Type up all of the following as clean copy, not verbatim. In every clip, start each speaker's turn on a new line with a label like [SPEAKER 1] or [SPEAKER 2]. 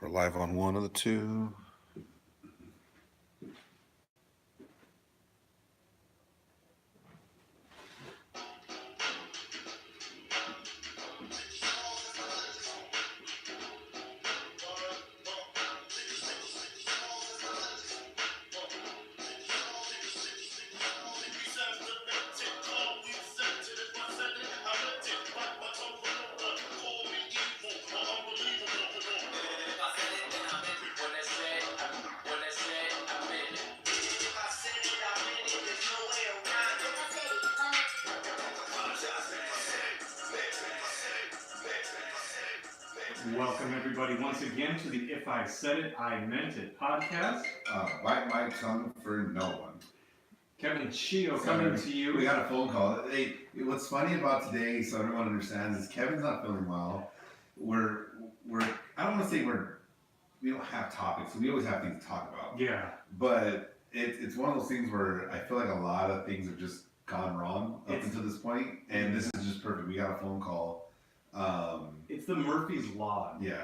[SPEAKER 1] We're live on one of the two.
[SPEAKER 2] Welcome everybody once again to the If I Said It, I Meant It podcast.
[SPEAKER 3] Bite my tongue for no one.
[SPEAKER 2] Kevin Chio coming to you.
[SPEAKER 3] We got a phone call. Hey, what's funny about today, so everyone understands, is Kevin's not feeling well. We're I don't want to say we don't have topics. We always have things to talk about.
[SPEAKER 2] Yeah.
[SPEAKER 3] But it's one of those things where I feel like a lot of things have just gone wrong up until this point, and this is just perfect. We got a phone call.
[SPEAKER 2] It's the Murphy's Law.
[SPEAKER 3] Yeah.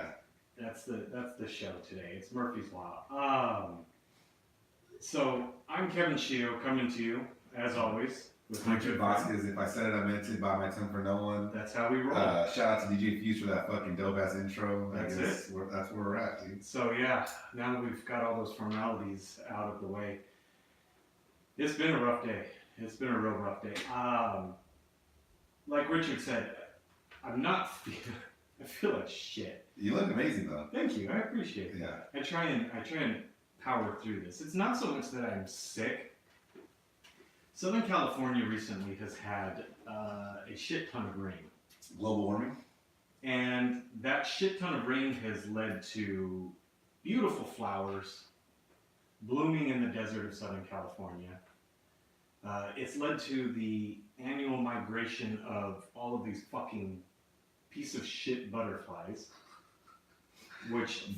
[SPEAKER 2] That's the show today. It's Murphy's Law. So I'm Kevin Chio coming to you as always with my
[SPEAKER 3] Richard Vasquez. If I said it, I meant it. Bite my tongue for no one.
[SPEAKER 2] That's how we roll.
[SPEAKER 3] Shout out to DJ Fuse for that fucking dope ass intro.
[SPEAKER 2] That's
[SPEAKER 3] it. That's where we're at, dude.
[SPEAKER 2] So yeah, now that we've got all those formalities out of the way, it's been a rough day. It's been a real rough day. Like Richard said, I'm not feeling. I feel like shit.
[SPEAKER 3] You look amazing though.
[SPEAKER 2] Thank you. I appreciate it.
[SPEAKER 3] Yeah.
[SPEAKER 2] I try and power through this. It's not so much that I'm sick. Southern California recently has had a shit ton of rain.
[SPEAKER 3] Global warming.
[SPEAKER 2] And that shit ton of rain has led to beautiful flowers blooming in the desert of Southern California. It's led to the annual migration of all of these fucking piece of shit butterflies, which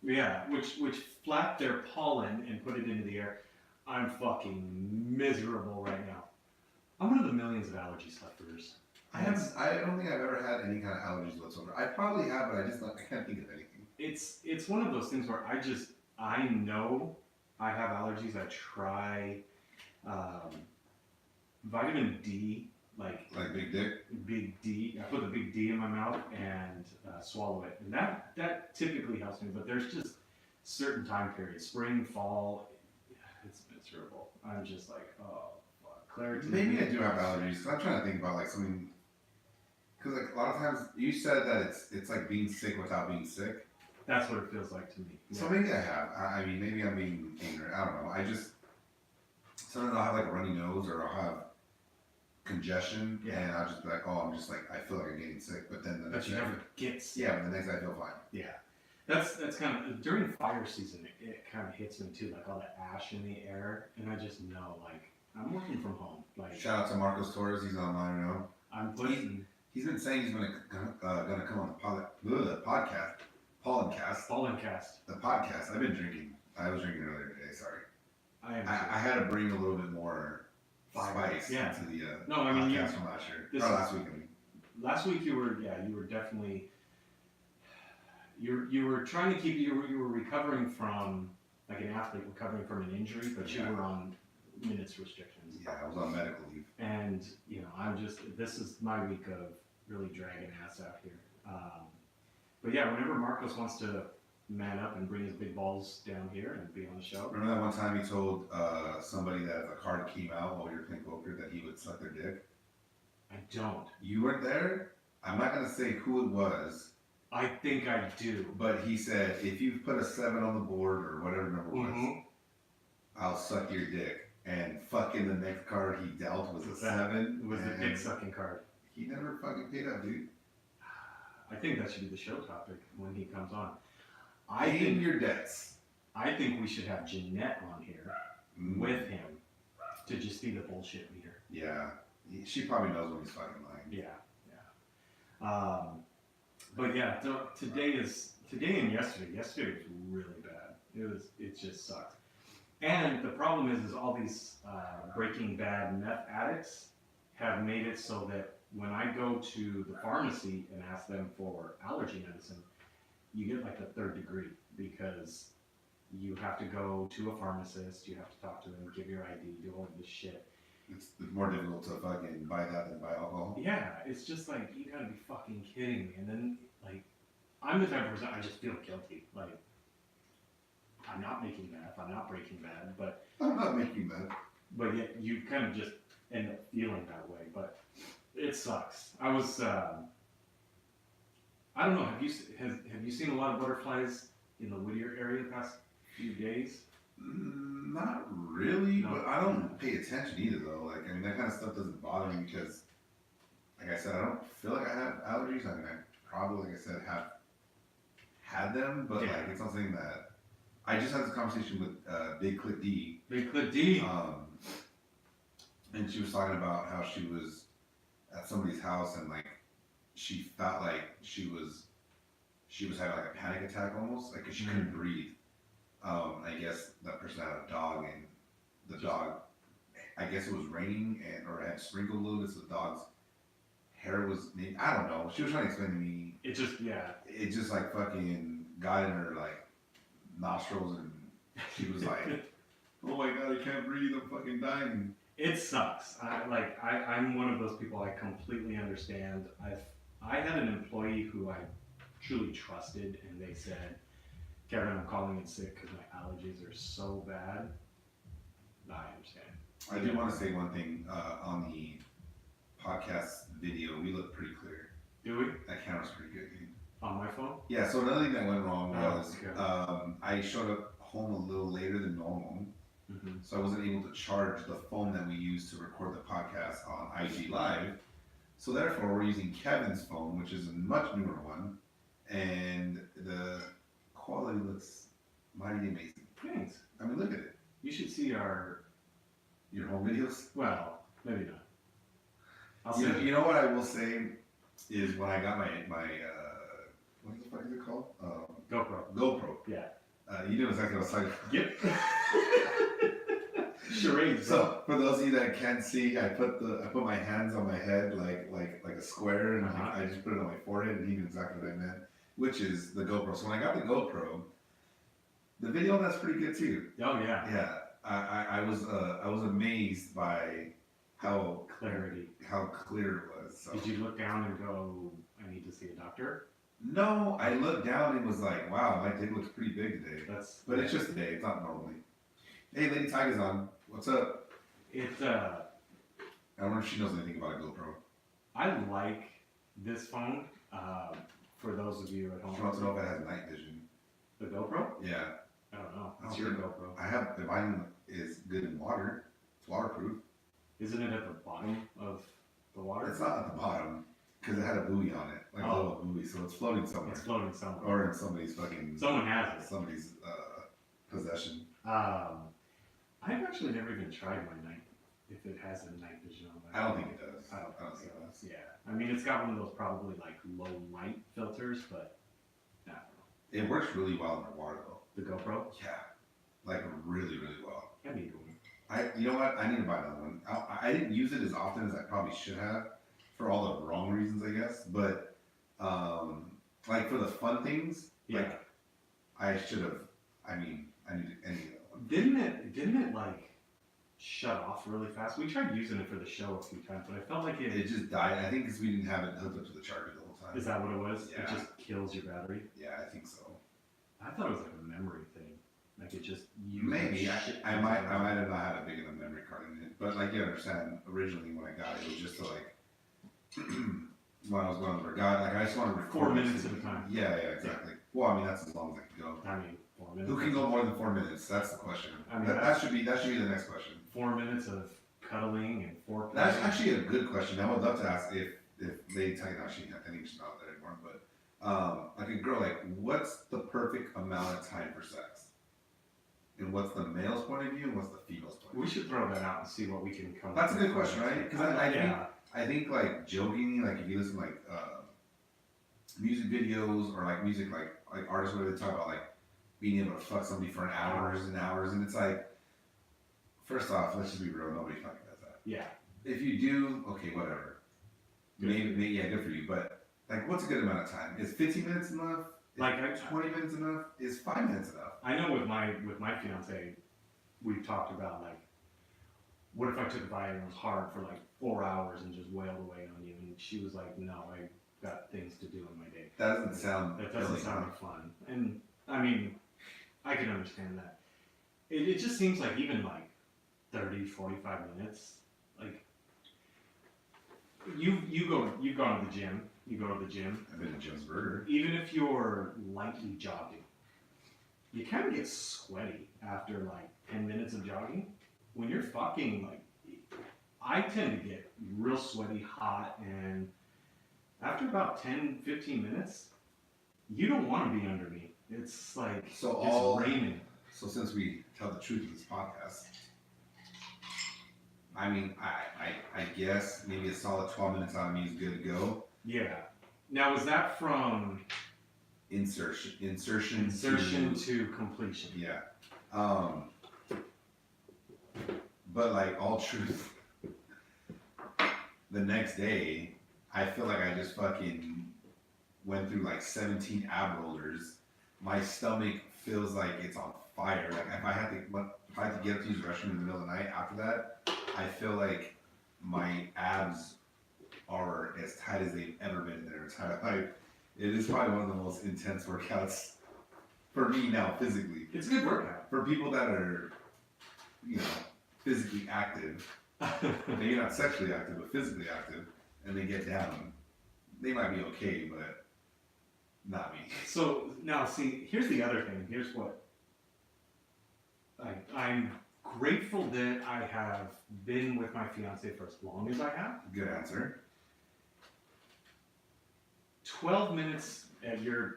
[SPEAKER 2] which flap their pollen and put it into the air. I'm fucking miserable right now. I'm one of the millions of allergy sufferers.
[SPEAKER 3] I don't think I've ever had any kind of allergies whatsoever. I probably have, but I can't think of anything.
[SPEAKER 2] It's one of those things where I know I have allergies. I try vitamin D. Like
[SPEAKER 3] Big Dick?
[SPEAKER 2] Big D. I put the big D in my mouth and swallow it. And that typically helps me, but there's just certain time periods, spring, fall, it's miserable. I'm just like, oh, fuck. Clarity.
[SPEAKER 3] Maybe I do have allergies. I'm trying to think about like something, because like a lot of times you said that it's like being sick without being sick.
[SPEAKER 2] That's what it feels like to me.
[SPEAKER 3] Yeah. So maybe I have. I mean, maybe I'm being ignorant. I don't know. Sometimes I'll have like a runny nose or I'll have congestion, and I'll just be like, oh, I'm just like, I feel like I'm getting sick, but then the next day,
[SPEAKER 2] never get sick.
[SPEAKER 3] Yeah, but the next day I feel fine.
[SPEAKER 2] Yeah, that's kind of, during fire season, it kind of hits me too, like all the ash in the air, and I just know, like, I'm working from home. Like,
[SPEAKER 3] shout out to Marcos Torres, he's online now. He's been saying he's gonna come on the podcast, Pollencast. The podcast. I've been drinking. I was drinking earlier today. Sorry. I had to bring a little bit more spice into the podcast from last year. Last week.
[SPEAKER 2] Last week you were definitely you were trying to keep you were recovering from, like an athlete recovering from an injury, but you were on minutes restrictions.
[SPEAKER 3] Yeah, I was on medical leave.
[SPEAKER 2] And this is my week of really dragging ass out here. But yeah, whenever Marcos wants to man up and bring his big balls down here and be on the show.
[SPEAKER 3] Remember that one time he told somebody that if a card came out while you were playing poker that he would suck their dick?
[SPEAKER 2] I don't.
[SPEAKER 3] You weren't there? I'm not going to say who it was.
[SPEAKER 2] I think I do.
[SPEAKER 3] But he said, if you put a 7 on the board or whatever number was, I'll suck your dick. And fucking the next card he dealt was a 7.
[SPEAKER 2] It was the dick sucking card.
[SPEAKER 3] He never fucking paid up, dude.
[SPEAKER 2] I think that should be the show topic when he comes on.
[SPEAKER 3] Pay your debts.
[SPEAKER 2] I think we should have Jeanette on here with him to just be the bullshit meter.
[SPEAKER 3] Yeah. She probably knows when he's fucking lying.
[SPEAKER 2] Yeah. But yeah, today and yesterday was really bad. It just sucked. And the problem is all these Breaking Bad meth addicts have made it so that when I go to the pharmacy and ask them for allergy medicine, you get like a 3rd degree because you have to go to a pharmacist, you have to talk to them, give your ID, do all of this shit.
[SPEAKER 3] It's more difficult to fucking buy that than buy alcohol.
[SPEAKER 2] Yeah, it's just like, you gotta be fucking kidding me. And then, like, I'm the type of person, I just feel guilty. Like, I'm not making meth, I'm not breaking bad, but...
[SPEAKER 3] I'm not making that.
[SPEAKER 2] But yet, you kind of just end up feeling that way. But it sucks. I was, I don't know, have you seen a lot of butterflies in the Whittier area the past few days?
[SPEAKER 3] Not really,
[SPEAKER 2] No.
[SPEAKER 3] but I don't pay attention either though. Like, I mean, that kind of stuff doesn't bother me because, like I said, I don't feel like I have allergies. I mean, I probably, like I said, have had them, but
[SPEAKER 2] Yeah.
[SPEAKER 3] like, it's not something that... I just had this conversation with Big Clit D.
[SPEAKER 2] Big Clit D.
[SPEAKER 3] And she was talking about how she was at somebody's house and like she felt like she was having like a panic attack almost, like 'cause she couldn't breathe. I guess that person had a dog and the dog, I guess it was raining or it had sprinkled a little bit, so the dog's hair was maybe, I don't know. She was trying to explain to me.
[SPEAKER 2] It just
[SPEAKER 3] like fucking got in her like nostrils and she was like, oh my god, I can't breathe, I'm fucking dying.
[SPEAKER 2] It sucks. I'm one of those people. I completely understand. I had an employee who I truly trusted, and they said, "Kevin, I'm calling in sick because my allergies are so bad." I understand.
[SPEAKER 3] I do want to say one thing on the podcast video. We look pretty clear.
[SPEAKER 2] Do we?
[SPEAKER 3] That camera's pretty good, dude.
[SPEAKER 2] On my phone?
[SPEAKER 3] Yeah. So another thing that went wrong was
[SPEAKER 2] okay.
[SPEAKER 3] I showed up home a little later than normal.
[SPEAKER 2] Mm-hmm.
[SPEAKER 3] So I wasn't able to charge the phone that we use to record the podcast on IG Live. So therefore, we're using Kevin's phone, which is a much newer one, and the quality looks mighty amazing.
[SPEAKER 2] Thanks.
[SPEAKER 3] I mean, look at it.
[SPEAKER 2] You should see your
[SPEAKER 3] home videos.
[SPEAKER 2] Well, maybe not.
[SPEAKER 3] You know what I will say is when I got my what the fuck is it called? GoPro.
[SPEAKER 2] Yeah.
[SPEAKER 3] You knew exactly what I was talking about.
[SPEAKER 2] Yep. Charades.
[SPEAKER 3] So for those of you that can't see, I put my hands on my head like a square, and I just put it on my forehead, and he knew exactly what I meant, which is the GoPro. So when I got the GoPro, the video on that's pretty good too.
[SPEAKER 2] Oh yeah.
[SPEAKER 3] Yeah. I was amazed by how clear it was. So.
[SPEAKER 2] Did you look down and go, I need to see a doctor?
[SPEAKER 3] No, I looked down and was like, wow, my dick looks pretty big today. But it's just today, it's not normally. Hey, Lady Tiger's on. What's up?
[SPEAKER 2] I
[SPEAKER 3] wonder if she knows anything about a GoPro.
[SPEAKER 2] I like this phone. For those of you at home.
[SPEAKER 3] She wants to know if it has night vision.
[SPEAKER 2] The GoPro?
[SPEAKER 3] Yeah.
[SPEAKER 2] I don't know. It's your GoPro.
[SPEAKER 3] Mine is good in water. It's waterproof.
[SPEAKER 2] Isn't it at the bottom of the water?
[SPEAKER 3] It's not at the bottom. Because it had a buoy on it, like a little buoy, so it's floating somewhere. Or in somebody's fucking...
[SPEAKER 2] Someone has it.
[SPEAKER 3] Somebody's possession.
[SPEAKER 2] I've actually never even tried my night, if it has a night vision on it.
[SPEAKER 3] I don't think it does.
[SPEAKER 2] I don't think it does. Yeah. I mean, it's got one of those probably like low light filters, but I don't know.
[SPEAKER 3] It works really well in the water though.
[SPEAKER 2] The GoPro?
[SPEAKER 3] Yeah. Like really, really well.
[SPEAKER 2] I need one.
[SPEAKER 3] You know what? I need to buy another one. I didn't use it as often as I probably should have. For all the wrong reasons, I guess. But, like, for the fun things, like, I should have, I needed any of them.
[SPEAKER 2] Didn't it, like, shut off really fast? We tried using it for the show a few times, but I felt like
[SPEAKER 3] it just died. I think because we didn't have it hooked up to the charger the whole time.
[SPEAKER 2] Is that what it was?
[SPEAKER 3] Yeah.
[SPEAKER 2] It just kills your battery?
[SPEAKER 3] Yeah, I think so.
[SPEAKER 2] I thought it was like a memory thing. Like, it just...
[SPEAKER 3] Maybe. I might have not had a big enough memory card in it. But, like, you understand, originally when I got it, it was just to, like, when I was going over God, like I just wanted to record
[SPEAKER 2] 4 minutes at a time.
[SPEAKER 3] Yeah, exactly. Well, I mean that's as long as I can go.
[SPEAKER 2] I mean, 4 minutes.
[SPEAKER 3] Who can go more than 4 minutes? That's the question.
[SPEAKER 2] I mean,
[SPEAKER 3] that should be the next question.
[SPEAKER 2] 4 minutes of cuddling and foreplay.
[SPEAKER 3] That's actually a good question. I would love to ask if Lady Tiger, I think she's not there anymore, but like a girl, like what's the perfect amount of time for sex? And what's the male's point of view and what's the female's point of view?
[SPEAKER 2] We should throw that out and see what we can come up with.
[SPEAKER 3] That's a good question, right? Because I think like jokingly, like if you listen to like music videos or like music like artists where they talk about like being able to fuck somebody for hours and hours, and it's like, first off, let's just be real, nobody fucking does that.
[SPEAKER 2] Yeah.
[SPEAKER 3] If you do, okay, whatever. Maybe yeah, good for you. But like, what's a good amount of time? Is 15 minutes enough?
[SPEAKER 2] Like,
[SPEAKER 3] 20 minutes enough? Is 5 minutes enough?
[SPEAKER 2] I know with my fiance, we've talked about like, what if I took violins hard for like 4 hours and just wailed away on you? And she was like, no, I got things to do in my day.
[SPEAKER 3] That doesn't sound.
[SPEAKER 2] That doesn't sound like fun. And I mean, I can understand that. It just seems like even like 30, 45 minutes, like you've gone to the gym. You go to the gym.
[SPEAKER 3] I've been to Jim's Burger.
[SPEAKER 2] Even if you're lightly jogging, you kind of get sweaty after like 10 minutes of jogging. When you're fucking, like, I tend to get real sweaty, hot, and after about 10, 15 minutes, you don't want to be under me. It's like, it's raining.
[SPEAKER 3] So since we tell the truth in this podcast, I mean, I guess maybe a solid 12 minutes out of me is good to go.
[SPEAKER 2] Yeah. Now, is that from
[SPEAKER 3] insertion
[SPEAKER 2] to completion?
[SPEAKER 3] Yeah. But like all truth, the next day, I feel like I just fucking went through like 17 ab rollers. My stomach feels like it's on fire. Like if I had to get up to use the restroom in the middle of the night after that, I feel like my abs are as tight as they've ever been in their entire life. It is probably one of the most intense workouts for me now physically.
[SPEAKER 2] It's a good workout.
[SPEAKER 3] For people that are, physically active, maybe not sexually active, but physically active, and they get down, they might be okay, but not me.
[SPEAKER 2] So now, see, here's the other thing. Here's what I'm grateful that I have been with my fiance for as long as I have.
[SPEAKER 3] Good answer.
[SPEAKER 2] 12 minutes at your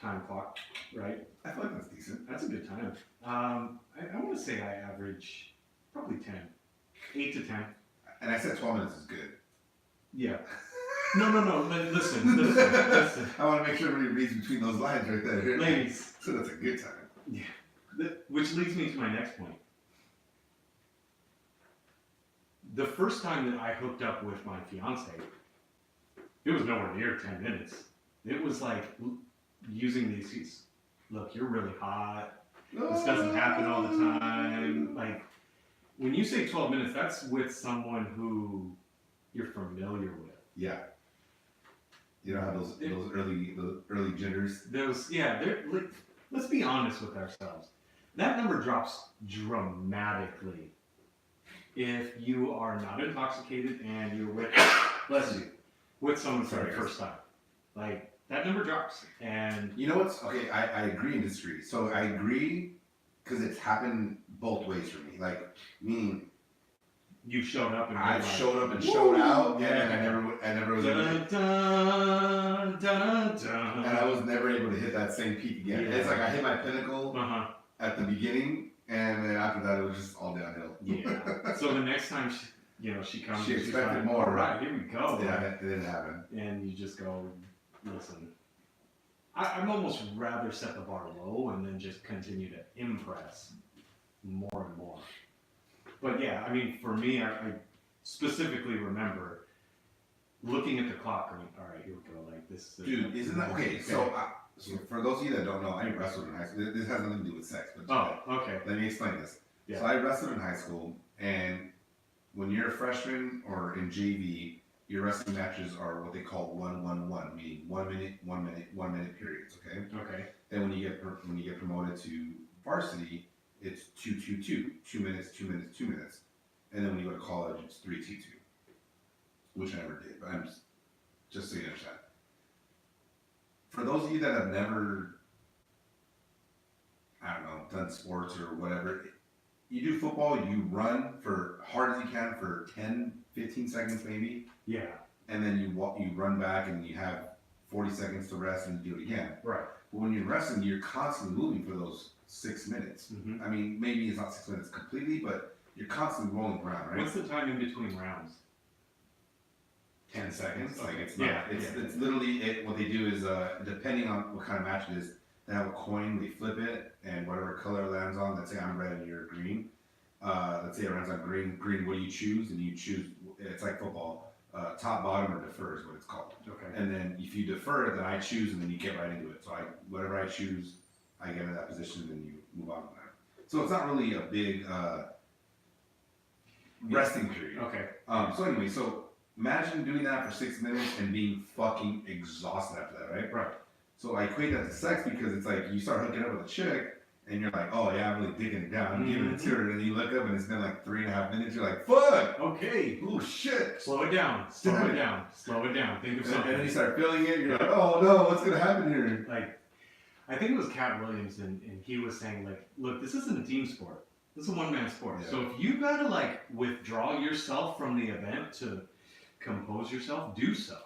[SPEAKER 2] time clock, right?
[SPEAKER 3] I feel like that's decent.
[SPEAKER 2] That's a good time. I want to say I average probably 10, 8 to 10.
[SPEAKER 3] And I said 12 minutes is good.
[SPEAKER 2] Yeah. No. Listen.
[SPEAKER 3] I want to make sure everybody reads between those lines right there.
[SPEAKER 2] Ladies.
[SPEAKER 3] So that's a good time.
[SPEAKER 2] Yeah. Which leads me to my next point. The first time that I hooked up with my fiance, it was nowhere near 10 minutes. It was like using the excuse, look, you're really hot. This doesn't happen all the time. Like, when you say 12 minutes, that's with someone who you're familiar with.
[SPEAKER 3] Yeah. You don't have those early jitters.
[SPEAKER 2] Let's be honest with ourselves. That number drops dramatically if you are not intoxicated and you're with someone for the first time. Like, that number drops. And
[SPEAKER 3] you know what's okay? I agree and disagree. So I agree because it's happened both ways for me. Like, meaning
[SPEAKER 2] you showed up and
[SPEAKER 3] showed up and showed out, and I never was.
[SPEAKER 2] Dun, dun, dun, dun.
[SPEAKER 3] And I was never able to hit that same peak again.
[SPEAKER 2] Yeah.
[SPEAKER 3] It's like I hit my pinnacle at the beginning, and then after that it was just all downhill.
[SPEAKER 2] Yeah. So the next time she comes,
[SPEAKER 3] she expected
[SPEAKER 2] like,
[SPEAKER 3] more.
[SPEAKER 2] All right, here we go.
[SPEAKER 3] Yeah, it didn't happen.
[SPEAKER 2] And you just go, listen. I'm almost rather set the bar low and then just continue to impress more and more. But yeah, I mean, for me, I specifically remember looking at the clock going, all right, here we go. Like this.
[SPEAKER 3] Dude, isn't that okay? So for those of you that don't know, I wrestled in high school. This has nothing to do with sex. But
[SPEAKER 2] okay.
[SPEAKER 3] Let me explain this.
[SPEAKER 2] Yeah.
[SPEAKER 3] So I wrestled in high school, and when you're a freshman or in JV, your wrestling matches are what they call 1-1-1, meaning 1 minute periods. Okay.
[SPEAKER 2] Okay.
[SPEAKER 3] Then when you get promoted to varsity, it's 2-2-2, 2 minutes, 2 minutes, 2 minutes, and then when you go to college, it's 3-2-2, which I never did. But I'm just so you understand. For those of you that have never, I don't know, done sports or whatever, you do football, you run for hard as you can for 10, 15 seconds maybe.
[SPEAKER 2] Yeah.
[SPEAKER 3] And then you run back and you have 40 seconds to rest and do it again.
[SPEAKER 2] Right.
[SPEAKER 3] But when you're wrestling, you're constantly moving for those 6 minutes.
[SPEAKER 2] Mm-hmm.
[SPEAKER 3] I mean, maybe it's not 6 minutes completely, but you're constantly rolling around, right?
[SPEAKER 2] What's the time in between rounds?
[SPEAKER 3] 10 seconds.
[SPEAKER 2] Okay.
[SPEAKER 3] Like it's not. It's literally what they do is depending on what kind of match it is, they have a coin, they flip it, and whatever color it lands on. Let's say I'm red and you're green. Let's say it lands on green. Green, what do you choose? And you choose. It's like football. top, bottom, or defer is what it's called.
[SPEAKER 2] Okay.
[SPEAKER 3] And then if you defer, then I choose, and then you get right into it. So whatever I choose, I get in that position, and then you move on from there. So it's not really a big resting period.
[SPEAKER 2] Okay.
[SPEAKER 3] So anyway, so imagine doing that for 6 minutes and being fucking exhausted after that, right?
[SPEAKER 2] Right.
[SPEAKER 3] So I equate that to sex because it's like you start hooking up with a chick and you're like, oh yeah, I'm really digging it down, I'm giving it to her, and then you look up and it's been like 3.5 minutes. You're like, fuck.
[SPEAKER 2] Okay.
[SPEAKER 3] Oh shit.
[SPEAKER 2] Slow it down. Slow it down. Slow it down. Think of something.
[SPEAKER 3] And then you start feeling it. You're like, oh no, what's gonna happen here?
[SPEAKER 2] Like, I think it was Cat Williams, and he was saying like, look, this isn't a team sport. This is a one-man sport.
[SPEAKER 3] Yeah.
[SPEAKER 2] So if you gotta like withdraw yourself from the event to compose yourself, do so.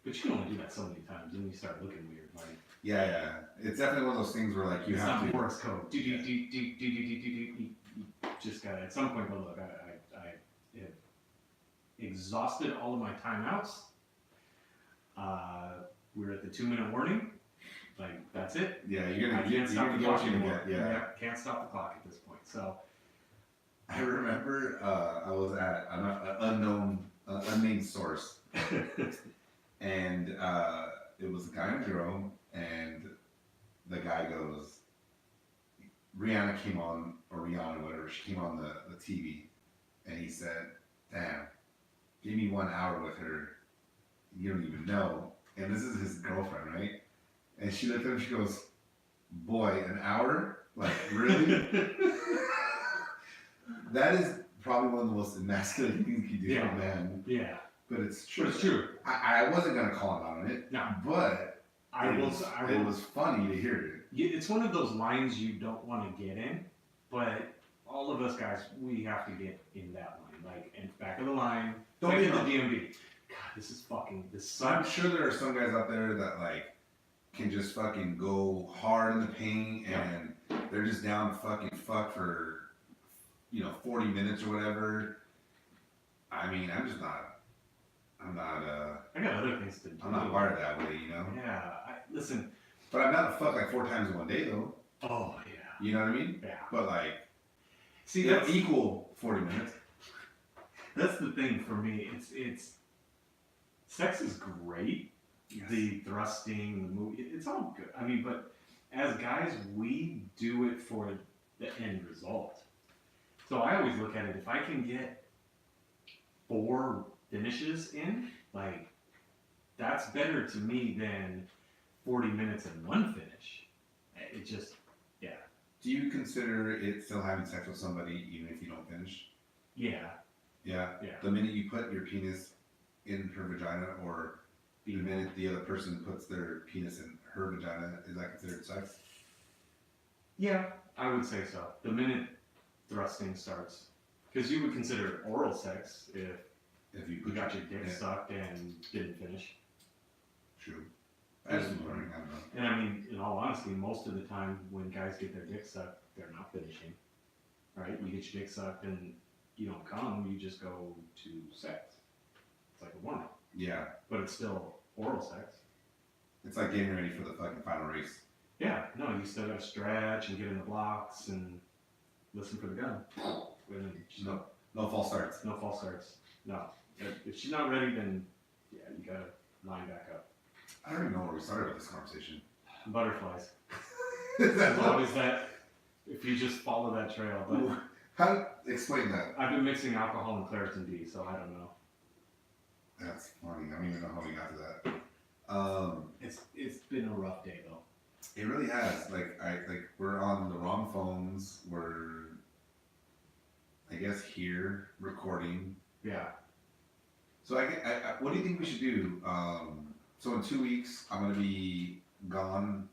[SPEAKER 2] But you can only do that so many times, and you start looking weird. Like,
[SPEAKER 3] Yeah. It's definitely one of those things where like you
[SPEAKER 2] it's
[SPEAKER 3] have
[SPEAKER 2] not
[SPEAKER 3] to.
[SPEAKER 2] Morse code. You just gotta at some point go, look, I have exhausted all of my timeouts. We're at the 2-minute warning. Like, that's it.
[SPEAKER 3] Yeah, you're
[SPEAKER 2] I
[SPEAKER 3] gonna
[SPEAKER 2] can't stop the clock
[SPEAKER 3] what you're gonna
[SPEAKER 2] anymore.
[SPEAKER 3] get. Yeah.
[SPEAKER 2] Can't stop the clock at this point. So,
[SPEAKER 3] I remember I was at an unnamed source, and it was a guy and a girl, and the guy goes, Rihanna came on, or Rihanna, whatever, she came on the TV, and he said, damn, give me 1 hour with her, you don't even know, and this is his girlfriend, right? And she looked at him, she goes, boy, an hour? Like, really? That is probably one of the most emasculating things you do for a man.
[SPEAKER 2] Yeah.
[SPEAKER 3] But it's true.
[SPEAKER 2] But it's true.
[SPEAKER 3] I wasn't going to call him out on it.
[SPEAKER 2] No.
[SPEAKER 3] But it was funny to hear it.
[SPEAKER 2] It's one of those lines you don't want to get in, but all of us guys, we have to get in that line. Like, in back of the line,
[SPEAKER 3] Don't
[SPEAKER 2] like
[SPEAKER 3] get
[SPEAKER 2] in the
[SPEAKER 3] wrong.
[SPEAKER 2] DMV. God, this
[SPEAKER 3] So I'm
[SPEAKER 2] sucks.
[SPEAKER 3] sure there are some guys out there that like can just fucking go hard in the paint and they're just down to fucking fuck for 40 minutes or whatever. I mean, I'm
[SPEAKER 2] I got other things to do.
[SPEAKER 3] I'm not wired that way,
[SPEAKER 2] Yeah. Listen.
[SPEAKER 3] But I'm not to fuck like 4 times in one day though.
[SPEAKER 2] Oh, yeah.
[SPEAKER 3] You know what I mean?
[SPEAKER 2] Yeah.
[SPEAKER 3] But like,
[SPEAKER 2] See,
[SPEAKER 3] that's
[SPEAKER 2] that's
[SPEAKER 3] equal 40 minutes.
[SPEAKER 2] That's the thing for me. It's sex is great.
[SPEAKER 3] Yes.
[SPEAKER 2] The thrusting, the movie, it's all good. I mean, but as guys, we do it for the end result. So I always look at it, if I can get 4 finishes in, like, that's better to me than 40 minutes and 1 finish. It just, yeah.
[SPEAKER 3] Do you consider it still having sex with somebody even if you don't finish?
[SPEAKER 2] Yeah.
[SPEAKER 3] Yeah.
[SPEAKER 2] Yeah.
[SPEAKER 3] The minute you put your penis in her vagina, or the minute the other person puts their penis in her vagina, is that considered sex?
[SPEAKER 2] Yeah, I would say so. The minute thrusting starts. Because you would consider it oral sex if
[SPEAKER 3] you
[SPEAKER 2] you got your dick sucked and didn't finish.
[SPEAKER 3] True. I just learning. I don't know.
[SPEAKER 2] And I mean, in all honesty, most of the time when guys get their dick sucked, they're not finishing. Right? You get your dick sucked and you don't come, you just go to sex. It's like a warm-up.
[SPEAKER 3] Yeah.
[SPEAKER 2] But it's still oral sex.
[SPEAKER 3] It's like getting ready for the fucking final race.
[SPEAKER 2] Yeah, no, you still gotta stretch and get in the blocks and listen for the gun.
[SPEAKER 3] No false starts.
[SPEAKER 2] No false starts. No. If she's not ready, then yeah, you gotta line back up.
[SPEAKER 3] I don't even know where we started with this conversation.
[SPEAKER 2] Butterflies.
[SPEAKER 3] Is that
[SPEAKER 2] There's always that. If you just follow that trail, but
[SPEAKER 3] how explain that?
[SPEAKER 2] I've been mixing alcohol and Claritin D, so I don't know.
[SPEAKER 3] That's funny. I don't even know how we got to that.
[SPEAKER 2] It's been a rough day though.
[SPEAKER 3] It really has. Like we're on the wrong phones. We're, I guess, here recording.
[SPEAKER 2] Yeah.
[SPEAKER 3] So I what do you think we should do? So in 2 weeks I'm gonna be gone.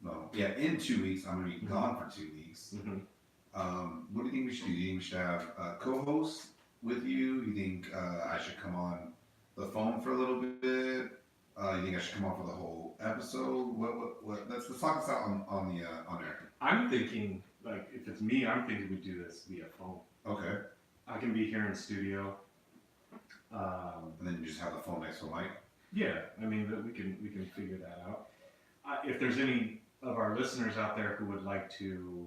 [SPEAKER 3] No, yeah, in 2 weeks I'm gonna be gone for 2 weeks.
[SPEAKER 2] Mm-hmm.
[SPEAKER 3] What do you think we should do? Do you think we should have co-hosts with you? You think I should come on the phone for a little bit? You think I should come on for the whole episode? What? Let's talk this out on air.
[SPEAKER 2] I'm thinking, like, if it's me, I'm thinking we do this via phone.
[SPEAKER 3] Okay.
[SPEAKER 2] I can be here in the studio.
[SPEAKER 3] And then you just have the phone next to the mic.
[SPEAKER 2] Yeah, I mean, we can figure that out. If there's any of our listeners out there who would like to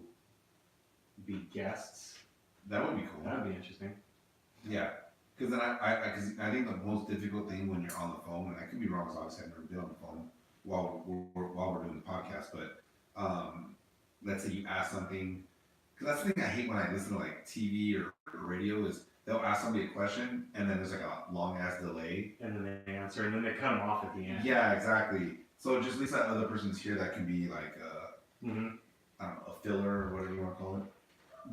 [SPEAKER 2] be guests,
[SPEAKER 3] That would be cool.
[SPEAKER 2] that'd be interesting.
[SPEAKER 3] Yeah. Because then cause I think the most difficult thing when you're on the phone, and I could be wrong, because obviously I've never been on the phone while we're doing the podcast, but let's say you ask something, because that's the thing I hate when I listen to like TV or radio is they'll ask somebody a question and then there's like a long ass delay.
[SPEAKER 2] And then they answer and then they cut them off at the end.
[SPEAKER 3] Yeah, exactly. So just at least that other person's here that can be like I don't know, a filler or whatever you want to call it.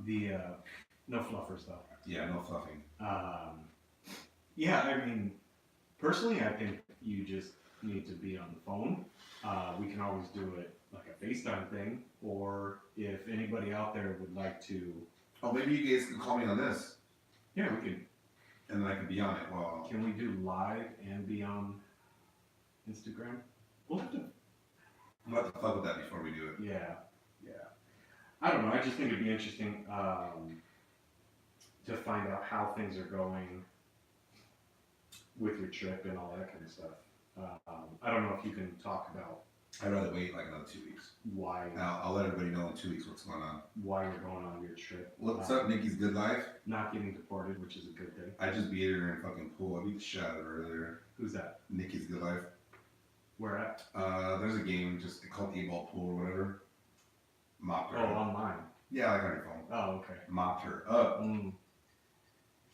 [SPEAKER 2] The no fluffers though.
[SPEAKER 3] Yeah, no fluffing.
[SPEAKER 2] Yeah, I mean, personally, I think you just need to be on the phone. We can always do it like a FaceTime thing, or if anybody out there would like to.
[SPEAKER 3] Oh, maybe you guys can call me on this.
[SPEAKER 2] Yeah, we can.
[SPEAKER 3] And then I can be on it. Well,
[SPEAKER 2] can we do live and be on Instagram? We'll have to
[SPEAKER 3] fuck with that before we do it.
[SPEAKER 2] Yeah. I don't know. I just think it'd be interesting to find out how things are going with your trip and all that kind of stuff. I don't know if you can talk about.
[SPEAKER 3] I'd rather wait like another 2 weeks.
[SPEAKER 2] Why?
[SPEAKER 3] I'll let everybody know in 2 weeks what's going on.
[SPEAKER 2] Why you're going on your trip.
[SPEAKER 3] What's up, Nikki's Good Life?
[SPEAKER 2] Not getting deported, which is a good thing.
[SPEAKER 3] I just beat her in a fucking pool. I beat the shit out of her earlier.
[SPEAKER 2] Who's that?
[SPEAKER 3] Nikki's Good Life.
[SPEAKER 2] Where at?
[SPEAKER 3] There's a game just called 8-Ball Pool or whatever. Mopped her
[SPEAKER 2] Oh,
[SPEAKER 3] up.
[SPEAKER 2] online.
[SPEAKER 3] Yeah, like on your phone.
[SPEAKER 2] Oh, okay.
[SPEAKER 3] Mopped her up.
[SPEAKER 2] Sure.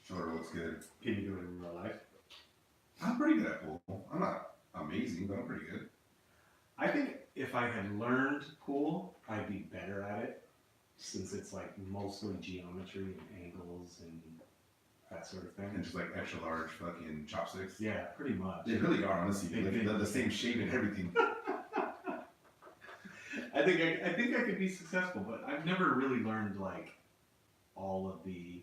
[SPEAKER 3] Showed her what's good.
[SPEAKER 2] Can you do it in real life?
[SPEAKER 3] I'm pretty good at pool. I'm not amazing, but I'm pretty good.
[SPEAKER 2] I think if I had learned pool, I'd be better at it, since it's like mostly geometry and angles and that sort of thing.
[SPEAKER 3] And just like extra large fucking chopsticks.
[SPEAKER 2] Yeah, pretty much.
[SPEAKER 3] They really are, honestly. Like, the same shape and everything.
[SPEAKER 2] I think I could be successful, but I've never really learned like all of the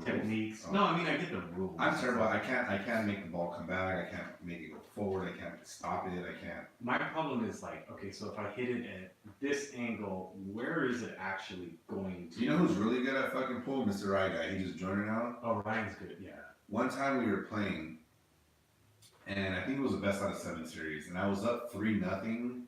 [SPEAKER 2] techniques.
[SPEAKER 3] Oh.
[SPEAKER 2] No, I mean I get the rules.
[SPEAKER 3] I'm terrible. I can't make the ball come back. I can't make it go forward. I can't stop it. I can't.
[SPEAKER 2] My problem is like, okay, so if I hit it at this angle, where is it actually going to?
[SPEAKER 3] You know who's really good at fucking pool? Mr. Rye guy. He just joined it now.
[SPEAKER 2] Oh, Ryan's good. Yeah.
[SPEAKER 3] One time we were playing, and I think it was the best out of 7 series, and I was up 3-0,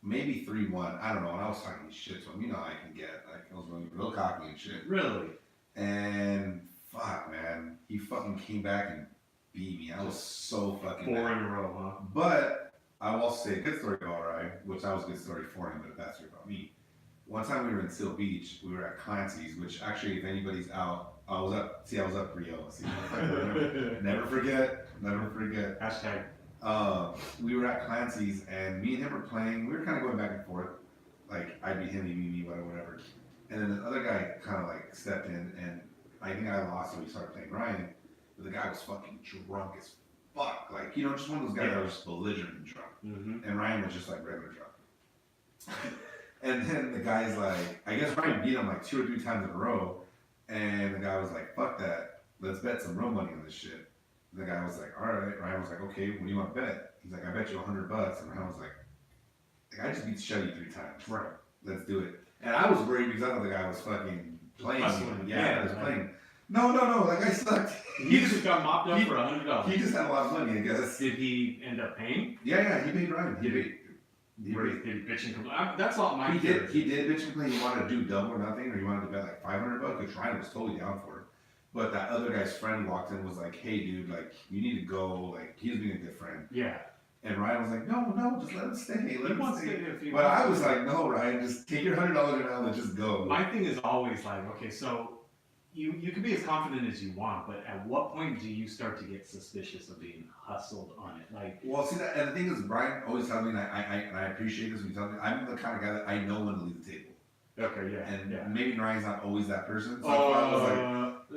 [SPEAKER 3] maybe 3-1. I don't know. And I was talking shit to him. You know how I can get. Like I was real cocky and shit.
[SPEAKER 2] Really?
[SPEAKER 3] And fuck, man, he fucking came back and beat me. I was so fucking
[SPEAKER 2] 4
[SPEAKER 3] mad.
[SPEAKER 2] in a row, huh?
[SPEAKER 3] But I will say a good story about Rye, which that was a good story for him, but a bad story about me. One time we were in Seal Beach, we were at Clancy's, which actually, if anybody's out, I was up 3-0. See, never forget.
[SPEAKER 2] Hashtag.
[SPEAKER 3] We were at Clancy's, and me and him were playing. We were kind of going back and forth. Like, I beat him, he beat me, whatever. And then the other guy kind of like stepped in, and I think I lost, so we started playing Ryan. But the guy was fucking drunk as fuck. Like, you know, just one of those guys that was just belligerent and drunk.
[SPEAKER 2] Mm-hmm.
[SPEAKER 3] And Ryan was just like regular drunk. And then the guy's like, I guess Ryan beat him like 2 or 3 times in a row. And the guy was like, fuck that. Let's bet some real money on this shit. The guy was like, all right. Ryan was like, okay, what do you want to bet? He's like, I bet you $100. And Ryan was like, I just beat the shit out of you 3 times.
[SPEAKER 2] Right.
[SPEAKER 3] Let's do it. And I was worried because I thought the guy was fucking playing.
[SPEAKER 2] Hustling.
[SPEAKER 3] Yeah, he was playing. No. Like I sucked.
[SPEAKER 2] He just got mopped up for $100.
[SPEAKER 3] He just had a lot of money, I guess.
[SPEAKER 2] Did he end up paying?
[SPEAKER 3] Yeah, he paid Ryan. He paid.
[SPEAKER 2] Did he bitch and complain? That's all my.
[SPEAKER 3] He did bitch and complain. He wanted to do double or nothing, or he wanted to bet like $500, which Ryan was totally down for it. But that other guy's friend walked in and was like, hey dude, like you need to go. Like he was being a good friend.
[SPEAKER 2] Yeah.
[SPEAKER 3] And Ryan was like, no, just let him stay. Let him stay.
[SPEAKER 2] If he
[SPEAKER 3] But
[SPEAKER 2] wants
[SPEAKER 3] I
[SPEAKER 2] to.
[SPEAKER 3] was like, no, Ryan, just take your $100 now and just go.
[SPEAKER 2] My thing is always like, okay, so you can be as confident as you want, but at what point do you start to get suspicious of being hustled on it? Like,
[SPEAKER 3] Well, see that, and the thing is, Brian always tells me, and I appreciate this when you tell me, I'm the kind of guy that I know when to leave the table.
[SPEAKER 2] okay, yeah,
[SPEAKER 3] And
[SPEAKER 2] yeah.
[SPEAKER 3] maybe Ryan's not always that person. So I was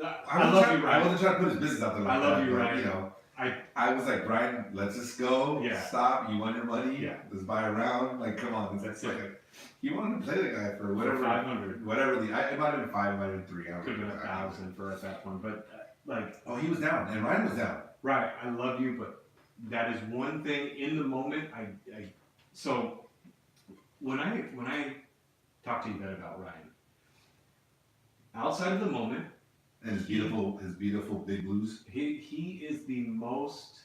[SPEAKER 3] like,
[SPEAKER 2] I love you,
[SPEAKER 3] I
[SPEAKER 2] Ryan.
[SPEAKER 3] wasn't trying to put his business out there. Like
[SPEAKER 2] I love
[SPEAKER 3] that,
[SPEAKER 2] you,
[SPEAKER 3] but,
[SPEAKER 2] Ryan.
[SPEAKER 3] You know,
[SPEAKER 2] I
[SPEAKER 3] I was like, Brian, let's just go.
[SPEAKER 2] Yeah.
[SPEAKER 3] Stop. You won your money.
[SPEAKER 2] Yeah.
[SPEAKER 3] Let's buy a round. Like, come on.
[SPEAKER 2] That's
[SPEAKER 3] like,
[SPEAKER 2] it.
[SPEAKER 3] He wanted to play the guy for whatever.
[SPEAKER 2] 500.
[SPEAKER 3] Whatever the. It might have been 5, it might have been 3. I don't
[SPEAKER 2] Could have been
[SPEAKER 3] remember.
[SPEAKER 2] 1,000 for at that point, but like,
[SPEAKER 3] Oh, he was down, and Ryan was down.
[SPEAKER 2] right, I love you, but that is one thing in the moment. So when I talk to you about Ryan, outside of the moment,
[SPEAKER 3] And his beautiful big blues.
[SPEAKER 2] he is the most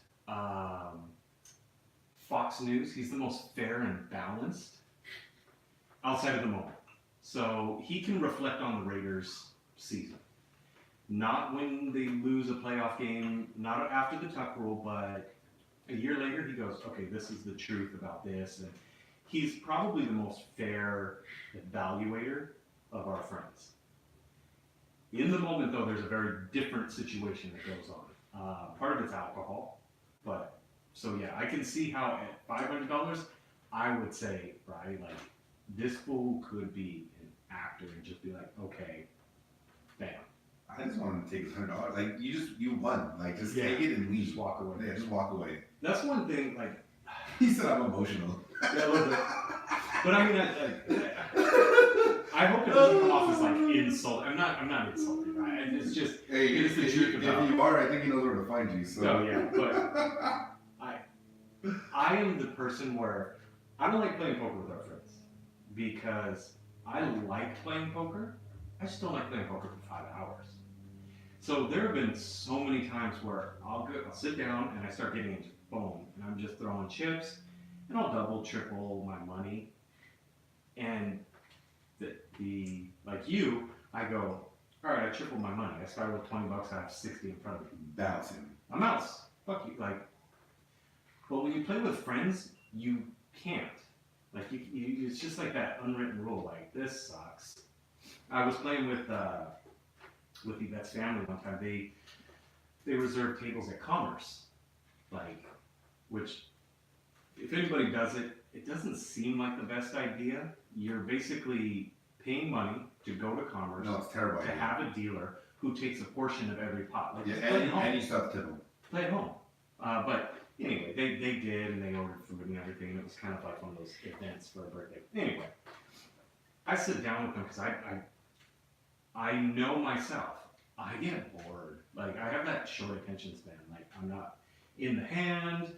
[SPEAKER 2] Fox News. He's the most fair and balanced outside of the moment. So he can reflect on the Raiders season. Not when they lose a playoff game, not after the tuck rule, but a year later he goes, okay, this is the truth about this. And he's probably the most fair evaluator of our friends. In the moment, though, there's a very different situation that goes on. Part of it's alcohol, but so yeah, I can see how at $500, I would say, right, like this fool could be an actor and just be like, okay, bam.
[SPEAKER 3] I just wanted to take his $100. Like you won. Like just take it and leave.
[SPEAKER 2] Just walk away.
[SPEAKER 3] Yeah, just walk away.
[SPEAKER 2] That's one thing. Like
[SPEAKER 3] he said, I'm emotional.
[SPEAKER 2] Yeah, a little bit. But I mean, I hope it doesn't come off as like insult. I'm not insulting. Right? It's just it's the truth about.
[SPEAKER 3] If you are, I think he knows where to find you. So.
[SPEAKER 2] No, yeah, but I am the person where I don't like playing poker with our friends because I like playing poker. I just don't like playing poker for 5 hours. So there have been so many times where I'll sit down and I start getting into phone and I'm just throwing chips and I'll double, triple my money. And the like you, I go, all right, I tripled my money. I started with $20, I have 60 in front of me.
[SPEAKER 3] Bouncing.
[SPEAKER 2] I'm out. Fuck you. Like, but when you play with friends, you can't. Like it's just like that unwritten rule. Like this sucks. I was playing with Yvette's family one time. They reserve tables at Commerce, like, which if anybody does it, it doesn't seem like the best idea. You're basically paying money to go to Commerce.
[SPEAKER 3] No, it's terrible.
[SPEAKER 2] To have a dealer who takes a portion of every pot. Like,
[SPEAKER 3] yeah, and you still have to tip them.
[SPEAKER 2] Play at home. But anyway, they did, and they ordered food and everything. And it was kind of like one of those events for a birthday. Anyway, I sit down with them because I know myself. I get bored. Like, I have that short attention span. Like, I'm not in the hand.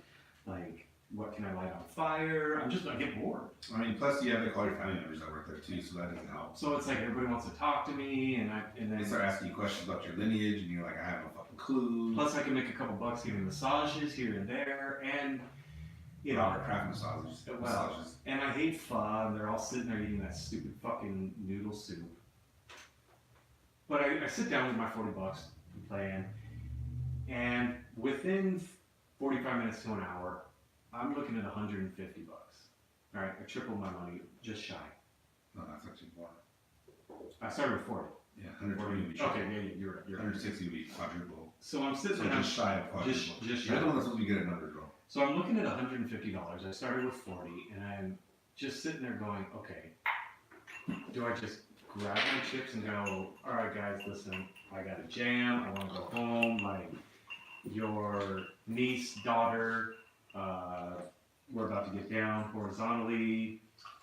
[SPEAKER 2] Like, what can I light on fire? I get bored.
[SPEAKER 3] I mean, plus you have to call your family members that work there too, so that doesn't help.
[SPEAKER 2] So it's like everybody wants to talk to me, and then
[SPEAKER 3] they start asking you questions about your lineage, and you're like, I have no fucking clue.
[SPEAKER 2] Plus, I can make a couple bucks giving massages here and there, and you know,
[SPEAKER 3] craft massages.
[SPEAKER 2] And I hate pho, and they're all sitting there eating that stupid fucking noodle soup. But I sit down with my $40 and play in, and within 45 minutes to an hour, I'm looking at $150. All right, I tripled my money, just shy.
[SPEAKER 3] No, that's actually more.
[SPEAKER 2] I started with 40.
[SPEAKER 3] Yeah, 140 would be triple.
[SPEAKER 2] Okay, yeah, you're right.
[SPEAKER 3] 160 would be quadruple.
[SPEAKER 2] So I'm sitting
[SPEAKER 3] so
[SPEAKER 2] there.
[SPEAKER 3] Just shy of quadruple.
[SPEAKER 2] Just shy.
[SPEAKER 3] You're the one that's supposed to be good at numbers, bro.
[SPEAKER 2] So I'm looking at $150. I started with 40, and I'm just sitting there going, okay, do I just grab my chips and go, all right, guys, listen, I got a jam. I want to go home. Like, your niece, daughter, we're about to get down horizontally,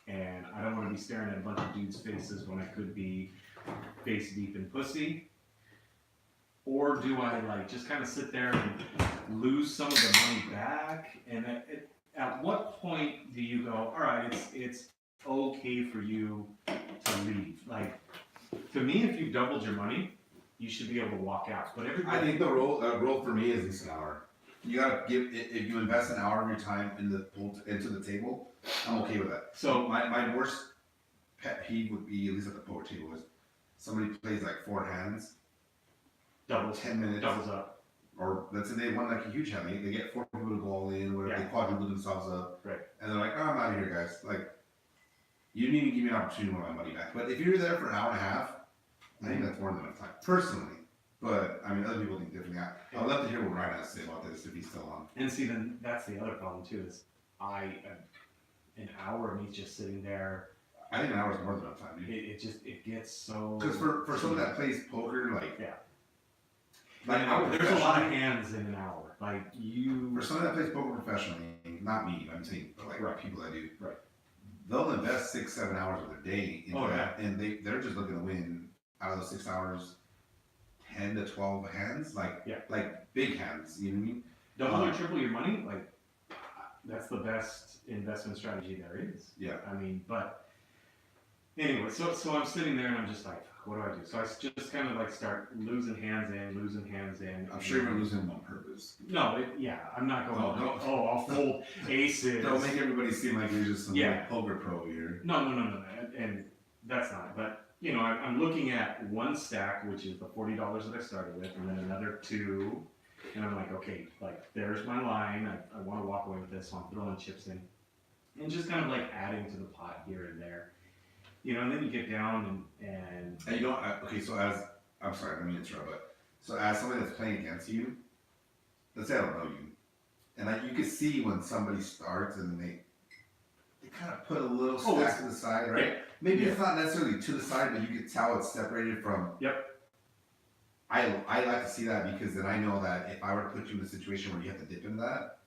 [SPEAKER 2] and I don't want to be staring at a bunch of dudes' faces when I could be face deep in pussy. Or do I like just kind of sit there and lose some of the money back? And at what point do you go, all right, it's okay for you to leave? Like, to me, if you doubled your money, you should be able to walk out. But everybody,
[SPEAKER 3] I think the rule for me is at least an hour. You gotta give, if you invest an hour of your time into the table, I'm okay with that.
[SPEAKER 2] So
[SPEAKER 3] my worst pet peeve would be, at least at the poker table, is somebody plays like 4 hands,
[SPEAKER 2] doubles,
[SPEAKER 3] 10 minutes,
[SPEAKER 2] doubles up,
[SPEAKER 3] or let's say they won like a huge hand, they get 4 people to go all in, whatever,
[SPEAKER 2] Yeah.
[SPEAKER 3] they quadruple themselves up,
[SPEAKER 2] right?
[SPEAKER 3] and they're like, oh, I'm out of here, guys. Like, you didn't even give me an opportunity to win my money back. But if you're there for an hour and a half, I think that's more than enough time, personally. But I mean, other people think differently. I would love to hear what Ryan has to say about this if he's still on.
[SPEAKER 2] And see, then that's the other problem too. Is an hour of me just sitting there.
[SPEAKER 3] I think an hour is more than enough time, dude.
[SPEAKER 2] It gets so.
[SPEAKER 3] Because for someone that plays poker, like
[SPEAKER 2] yeah,
[SPEAKER 3] like
[SPEAKER 2] there's a lot of hands in an hour. Like you.
[SPEAKER 3] For someone that plays poker professionally, not me, I'm saying, but like
[SPEAKER 2] Right.
[SPEAKER 3] people that do,
[SPEAKER 2] Right.
[SPEAKER 3] they'll invest 6-7 hours of their day into
[SPEAKER 2] Oh,
[SPEAKER 3] that, and they're just looking to win out of those 6 hours. 10 to 12 hands, like big hands, you know what I mean?
[SPEAKER 2] Double or triple your money, like that's the best investment strategy there is.
[SPEAKER 3] Yeah.
[SPEAKER 2] I mean, but anyway, so I'm sitting there and I'm just like, what do I do? So I just kind of like start losing hands in.
[SPEAKER 3] I'm sure you're losing them on purpose.
[SPEAKER 2] No, I'm not going. I'll fold aces.
[SPEAKER 3] Don't make everybody seem like you're just some like poker pro here.
[SPEAKER 2] No, and that's not it. But you know, I'm looking at one stack, which is the $40 that I started with, and then another two, and I'm like, okay, like there's my line. I want to walk away with this, so I'm throwing chips in, and just kind of like adding to the pot here and there, you know. And then you get down and
[SPEAKER 3] you know, okay. So I'm sorry, let me interrupt, but so as somebody that's playing against you, let's say I don't know you, and like you can see when somebody starts and they kind of put a little stack to the side, right?
[SPEAKER 2] Yeah.
[SPEAKER 3] Maybe it's not necessarily to the side, but you can tell it's separated from.
[SPEAKER 2] Yep.
[SPEAKER 3] I like to see that because then I know that if I were to put you in a situation where you have to dip into that,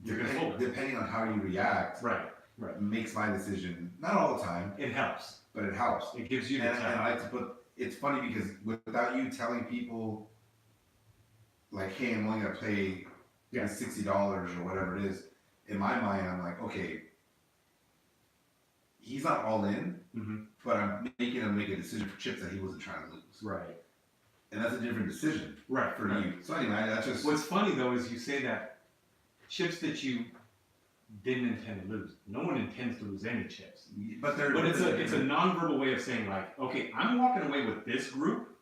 [SPEAKER 2] You're gonna hold it.
[SPEAKER 3] depending on how you react,
[SPEAKER 2] right,
[SPEAKER 3] makes my decision. Not all the time,
[SPEAKER 2] it helps.
[SPEAKER 3] but it helps.
[SPEAKER 2] It gives you the
[SPEAKER 3] And
[SPEAKER 2] time.
[SPEAKER 3] I like to put. It's funny because without you telling people, like, hey, I'm only gonna play $60 or whatever it is. In my mind, I'm like, okay, he's not all in, but I'm making him make a decision for chips that he wasn't trying to lose.
[SPEAKER 2] Right.
[SPEAKER 3] And that's a different decision.
[SPEAKER 2] Right.
[SPEAKER 3] For you. So anyway, that's just.
[SPEAKER 2] What's funny though is you say that chips that you didn't intend to lose. No one intends to lose any chips.
[SPEAKER 3] But
[SPEAKER 2] it's a nonverbal way of saying like, okay, I'm walking away with this group.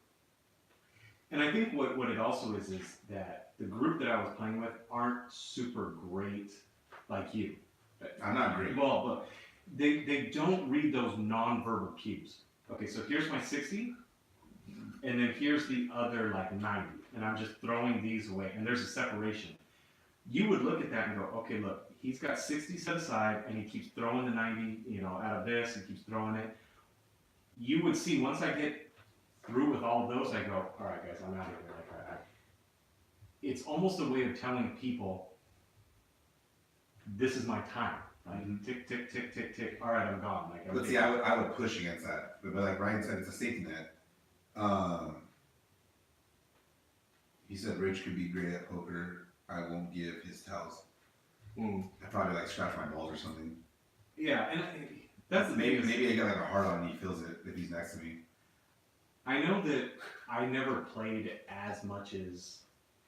[SPEAKER 2] And I think what it also is that the group that I was playing with aren't super great like you.
[SPEAKER 3] I'm not great.
[SPEAKER 2] Well, but they don't read those nonverbal cues. Okay, so here's my 60, and then here's the other like 90, and I'm just throwing these away, and there's a separation. You would look at that and go, okay, look, he's got 60 set aside, and he keeps throwing the 90, you know, out of this, he keeps throwing it. You would see once I get through with all of those, I go, all right, guys, I'm out of here. Like, it's almost a way of telling people, this is my time. Like, tick, tick, tick, tick, tick. All right, I'm gone. Like,
[SPEAKER 3] but see, I would push against that. But like Ryan said, it's a safety net. He said Rich could be great at poker. I won't give his tells. I'd probably like scratch my balls or something.
[SPEAKER 2] Yeah, and that's the
[SPEAKER 3] maybe I get like a hard on and he feels it if he's next to me.
[SPEAKER 2] I know that I never played as much as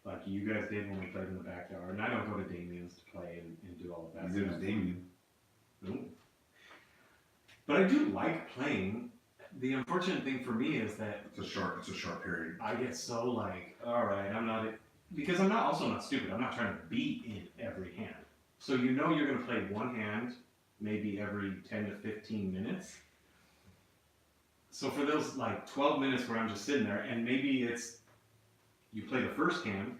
[SPEAKER 2] like you guys did when we played in the backyard, and I don't go to Damien's to play and do all of that.
[SPEAKER 3] Neither does Damien.
[SPEAKER 2] No. But I do like playing. The unfortunate thing for me is that
[SPEAKER 3] it's a short period.
[SPEAKER 2] I get so like, all right, because I'm also not stupid. I'm not trying to be in every hand. So you know you're going to play one hand maybe every 10 to 15 minutes. So for those like 12 minutes where I'm just sitting there, and maybe it's you play the first hand,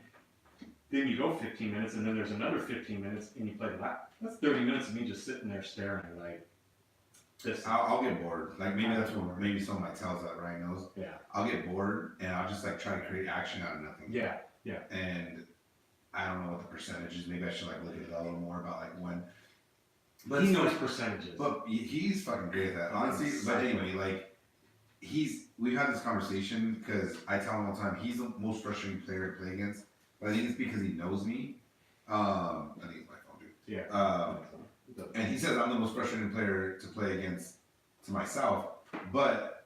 [SPEAKER 2] then you go 15 minutes, and then there's another 15 minutes, and you play the last. That's 30 minutes of me just sitting there staring like this.
[SPEAKER 3] I'll get bored. Like maybe that's what maybe some of my tells that Ryan knows.
[SPEAKER 2] Yeah.
[SPEAKER 3] I'll get bored and I'll just like try to create action out of nothing.
[SPEAKER 2] Yeah. Yeah.
[SPEAKER 3] And I don't know what the percentage is. Maybe I should like look at it a little more about like when.
[SPEAKER 2] But he knows percentages.
[SPEAKER 3] But he's fucking great at that, honestly. But anyway, like we've had this conversation because I tell him all the time he's the most frustrating player to play against. But I think it's because he knows me. I think it's my phone, dude.
[SPEAKER 2] Yeah.
[SPEAKER 3] And he says I'm the most frustrating player to play against against myself. But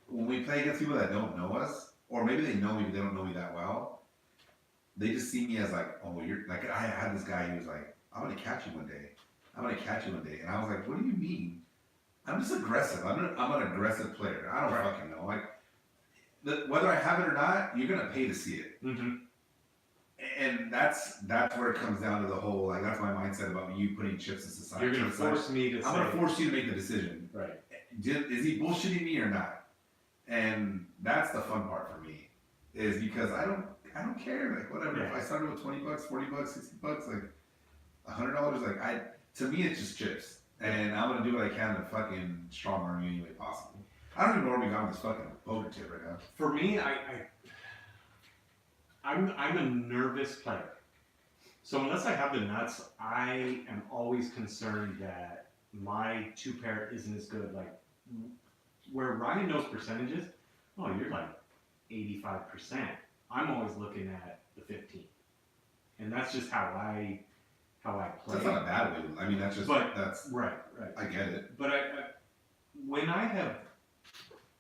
[SPEAKER 3] when we play against people that don't know us, or maybe they know me but they don't know me that well, they just see me as like, oh, you're like. I had this guy who was like, I'm gonna catch you one day. I'm gonna catch you one day, and I was like, what do you mean? I'm just aggressive. I'm an aggressive player. I don't fucking know. Like, whether I have it or not, you're gonna pay to see it.
[SPEAKER 2] Mm-hmm.
[SPEAKER 3] And that's where it comes down to the whole, like, that's my mindset about you putting chips in society.
[SPEAKER 2] You're going to force me to
[SPEAKER 3] I'm going to force you to make the decision.
[SPEAKER 2] Right.
[SPEAKER 3] Is he bullshitting me or not? And that's the fun part for me, is because I don't care. Like, whatever.
[SPEAKER 2] Yeah.
[SPEAKER 3] If I started with $20, $40, $60, like $100, like to me, it's just chips. And I'm going to do what I can to fucking strong arm you any way possible. I don't even know where we got with this fucking poker tip right now.
[SPEAKER 2] For me, I'm a nervous player. So unless I have the nuts, I am always concerned that my two pair isn't as good. Like where Ryan knows percentages, oh, you're like 85%. I'm always looking at the 15, and that's just how I play.
[SPEAKER 3] That's not a bad way. I mean, that's
[SPEAKER 2] right.
[SPEAKER 3] I get it.
[SPEAKER 2] But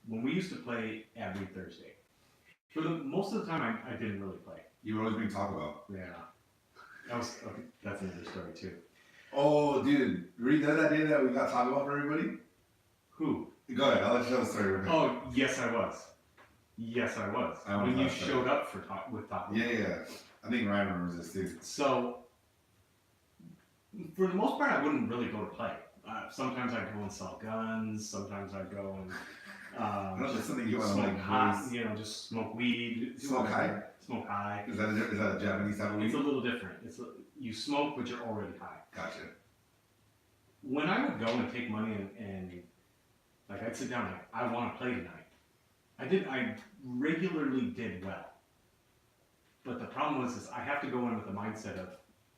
[SPEAKER 2] when we used to play every Thursday. For most of the time, I didn't really play.
[SPEAKER 3] You were always being talked about.
[SPEAKER 2] Yeah, that's another story too.
[SPEAKER 3] Oh, dude. Read that day that we got Taco Bell for everybody?
[SPEAKER 2] Who?
[SPEAKER 3] Go ahead. I'll let you tell the story.
[SPEAKER 2] Oh, yes, I was. Yes, I was. When you showed up with Taco Bell.
[SPEAKER 3] Yeah. I think Ryan remembers this too.
[SPEAKER 2] So, for the most part, I wouldn't really go to play. Sometimes I'd go and sell guns. Sometimes I'd go and
[SPEAKER 3] just something you want to
[SPEAKER 2] smoke
[SPEAKER 3] like
[SPEAKER 2] hot, just smoke weed.
[SPEAKER 3] Smoke high?
[SPEAKER 2] Smoke high.
[SPEAKER 3] Is that a Japanese type of weed?
[SPEAKER 2] It's a little different. You smoke, but you're already high.
[SPEAKER 3] Gotcha.
[SPEAKER 2] When I would go and take money and like I'd sit down and I want to play tonight. I regularly did well. But the problem was I have to go in with the mindset of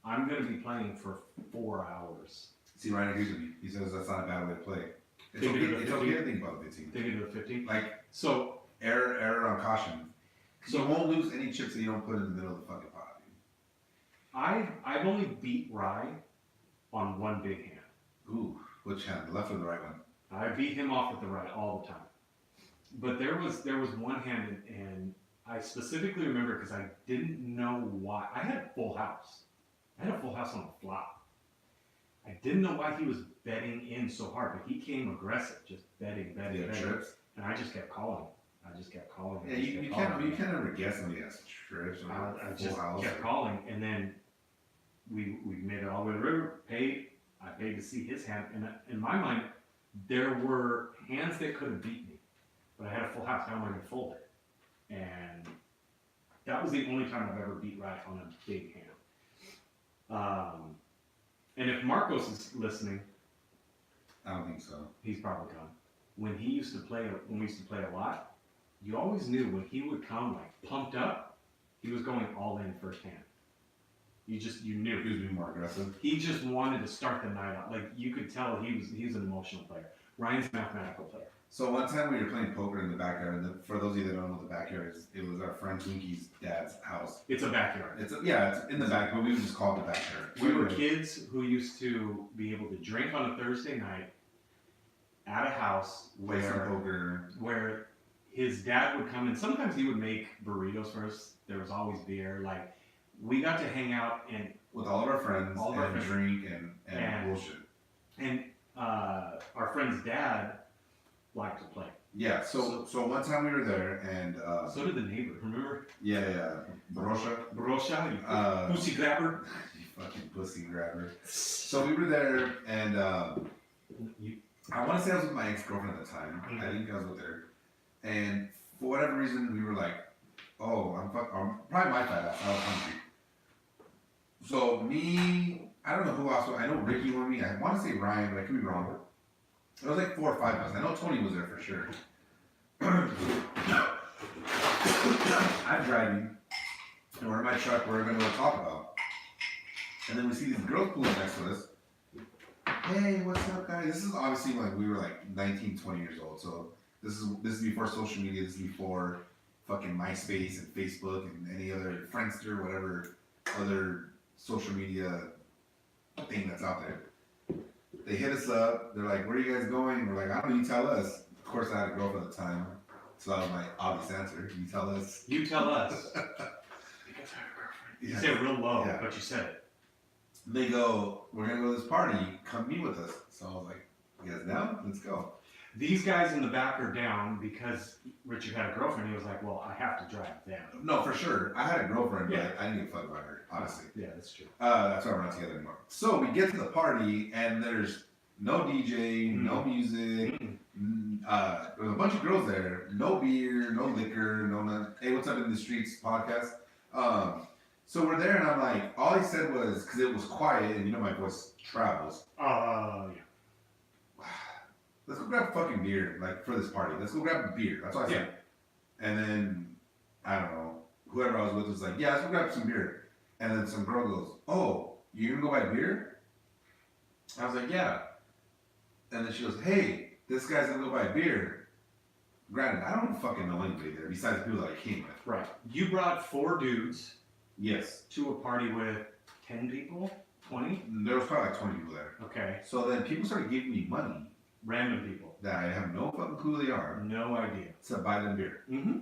[SPEAKER 2] I'm going to be playing for 4 hours.
[SPEAKER 3] See, Ryan agrees with me. He says that's not a bad way to play. It's
[SPEAKER 2] Think
[SPEAKER 3] okay to think about the 15.
[SPEAKER 2] Think of the 15?
[SPEAKER 3] Like,
[SPEAKER 2] so
[SPEAKER 3] error on caution. So you won't lose any chips that you don't put in the middle of the fucking pot, dude.
[SPEAKER 2] I've only beat Rye on one big hand.
[SPEAKER 3] Ooh, which hand? The left or the right one?
[SPEAKER 2] I beat him off with the right all the time. But there was one hand, and I specifically remember because I didn't know why. I had a full house. I had a full house on the flop. I didn't know why he was betting in so hard, but he came aggressive, just betting.
[SPEAKER 3] Trips.
[SPEAKER 2] And I just kept calling.
[SPEAKER 3] Yeah, you can't ever guess when he has trips.
[SPEAKER 2] I just kept calling, and then we made it all the way to the river. I paid to see his hand, and in my mind, there were hands that could have beat me, but I had a full house. How am I going to fold it? And that was the only time I've ever beat Rye on a big hand. And if Marcos is listening,
[SPEAKER 3] I don't think so.
[SPEAKER 2] He's probably gone. When we used to play a lot, you always knew when he would come like pumped up, he was going all in first hand. You knew.
[SPEAKER 3] He was being more aggressive.
[SPEAKER 2] He just wanted to start the night out. Like you could tell he was an emotional player. Ryan's a mathematical player.
[SPEAKER 3] So one time we were playing poker in the backyard, and for those of you that don't know what the backyard is, it was our friend Twinky's dad's house.
[SPEAKER 2] It's a backyard.
[SPEAKER 3] It's in the back, but we would just call it the backyard.
[SPEAKER 2] We were kids who used to be able to drink on a Thursday night at a house where his dad would come, and sometimes he would make burritos for us. There was always beer. Like we got to hang out and
[SPEAKER 3] with all of our friends and drink and bullshit.
[SPEAKER 2] And our friend's dad liked to play.
[SPEAKER 3] Yeah, so one time we were there, and
[SPEAKER 2] so did the neighbor. Remember?
[SPEAKER 3] Yeah, Barosha,
[SPEAKER 2] you pussy grabber.
[SPEAKER 3] You fucking pussy grabber. So we were there, and I want to say I was with my ex-girlfriend at the time. Mm-hmm. I think I was with her, and for whatever reason, we were like, "Oh, probably my fat ass. I was hungry." So I don't know who else. I know Ricky wanted me. I want to say Ryan, but I could be wrong. It was like 4 or 5 of us. I know Tony was there for sure. I'm driving, and we're in my truck. We're going to go talk about. And then we see these girls pulling next to us. Hey, what's up, guys? This is obviously like we were like 19, 20 years old. So this is before social media. This is before fucking MySpace and Facebook and any other Friendster, whatever other social media thing that's out there. They hit us up. They're like, "Where are you guys going?" We're like, "I don't know. You tell us." Of course, I had a girlfriend at the time, so that was my obvious answer. You tell us.
[SPEAKER 2] You tell us. Because I have a girlfriend. You say it real low, but you said it.
[SPEAKER 3] They go, "We're gonna go to this party. Come meet with us." So I was like, "You guys down? Let's go."
[SPEAKER 2] These guys in the back are down because Richard had a girlfriend. He was like, "Well, I have to drive them."
[SPEAKER 3] No, for sure. I had a girlfriend, but I didn't give a fuck about her, honestly.
[SPEAKER 2] Yeah, that's true.
[SPEAKER 3] That's why we're not together anymore. So we get to the party, and there's no DJ, no music. There's a bunch of girls there. No beer, no liquor, no none. Hey, what's up in the streets podcast? So we're there, and I'm like, all he said was, because it was quiet, and you know my voice travels.
[SPEAKER 2] Yeah.
[SPEAKER 3] Let's go grab fucking beer, like, for this party. Let's go grab a beer. That's what I said. And then, I don't know, whoever I was with was like, yeah, let's go grab some beer. And then some girl goes, "Oh, you're gonna go buy beer?" I was like, "Yeah." And then she goes, "Hey, this guy's gonna go buy beer." Granted, I don't fucking know anybody there besides the people that I came with.
[SPEAKER 2] Right. You brought 4 dudes.
[SPEAKER 3] Yes.
[SPEAKER 2] To a party with 10 people? 20?
[SPEAKER 3] There was probably like 20 people there.
[SPEAKER 2] Okay.
[SPEAKER 3] So then people started giving me money.
[SPEAKER 2] Random people.
[SPEAKER 3] That I have no fucking clue who they are.
[SPEAKER 2] No idea.
[SPEAKER 3] To buy them beer.
[SPEAKER 2] Mm-hmm.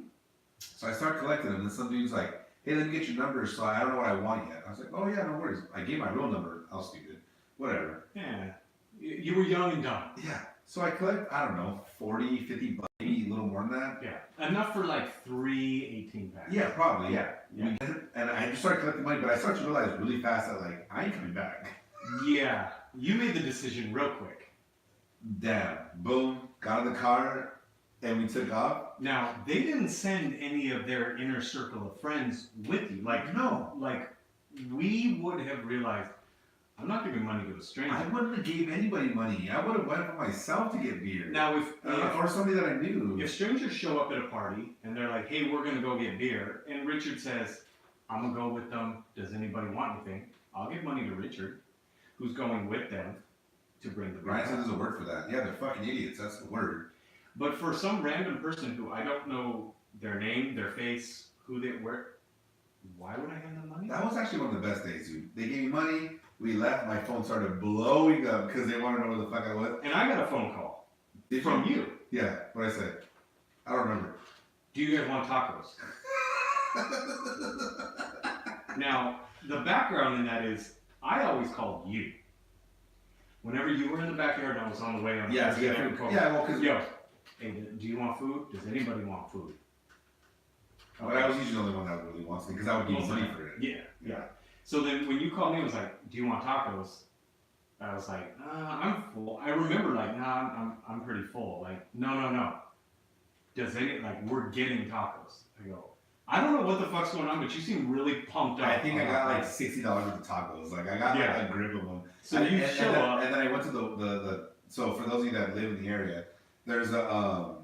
[SPEAKER 3] So I start collecting them, and some dude's like, "Hey, let me get your number." So I don't know what I want yet. I was like, "Oh yeah, no worries." I gave my real number. I was stupid. whatever.
[SPEAKER 2] Yeah. You were young and dumb.
[SPEAKER 3] Yeah. So I collect, I don't know, 40, 50 bucks, maybe a little more than that.
[SPEAKER 2] Yeah. Enough for like 3 18-packs.
[SPEAKER 3] Yeah, probably.
[SPEAKER 2] Yeah.
[SPEAKER 3] And I just started collecting money, but I started to realize really fast that, like, I ain't coming back.
[SPEAKER 2] Yeah. You made the decision real quick.
[SPEAKER 3] Damn. Boom. Got in the car, and we took off.
[SPEAKER 2] Now, they didn't send any of their inner circle of friends with you. Like,
[SPEAKER 3] No.
[SPEAKER 2] Like, we would have realized, I'm not giving money to a stranger.
[SPEAKER 3] I wouldn't have gave anybody money. I would have went for myself to get beer.
[SPEAKER 2] Now, if
[SPEAKER 3] or somebody that I knew.
[SPEAKER 2] If strangers show up at a party and they're like, hey, we're going to go get beer, and Richard says, I'm going to go with them. Does anybody want anything? I'll give money to Richard, who's going with them to bring the beer.
[SPEAKER 3] Ryan said there's a word for that. Yeah, they're fucking idiots. That's the word.
[SPEAKER 2] But for some random person who I don't know their name, their face, who they were, why would I hand them money?
[SPEAKER 3] That was actually one of the best days, dude. They gave me money. We left. My phone started blowing up because they wanted to know where the fuck I was.
[SPEAKER 2] And I got a phone call from you.
[SPEAKER 3] Yeah, what I said. I don't remember.
[SPEAKER 2] Do you guys want tacos? Now, the background in that is, I always called you. Whenever you were in the backyard and I was on the way on
[SPEAKER 3] yeah, well, because
[SPEAKER 2] yo, hey, do you want food? Does anybody want food?
[SPEAKER 3] But I was usually the only one that really wants it because I would give money for it.
[SPEAKER 2] Yeah. So then when you called me, it was like, do you want tacos? I was like, I'm full. I remember like, nah, I'm pretty full. Like, no. Does any, like, we're getting tacos. I go, I don't know what the fuck's going on, but you seem really pumped up.
[SPEAKER 3] I think I got like $60 worth of tacos. Like, I got like a grip of them.
[SPEAKER 2] So you show up.
[SPEAKER 3] And then I went to the so for those of you that live in the area, there's a,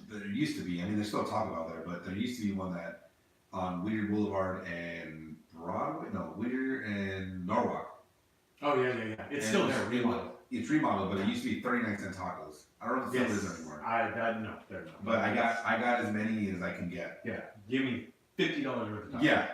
[SPEAKER 3] there used to be, I mean, there's still talk about there, but there used to be one that on Whittier Boulevard and Broadway, no, Whittier and Norwalk.
[SPEAKER 2] Oh, yeah. It's still there, remodeled.
[SPEAKER 3] It's remodeled, but it used to be 39-cent tacos. I don't know if it still is anymore.
[SPEAKER 2] No, they're not.
[SPEAKER 3] But I got as many as I can get.
[SPEAKER 2] Yeah, give me $50 worth of tacos.
[SPEAKER 3] Yeah.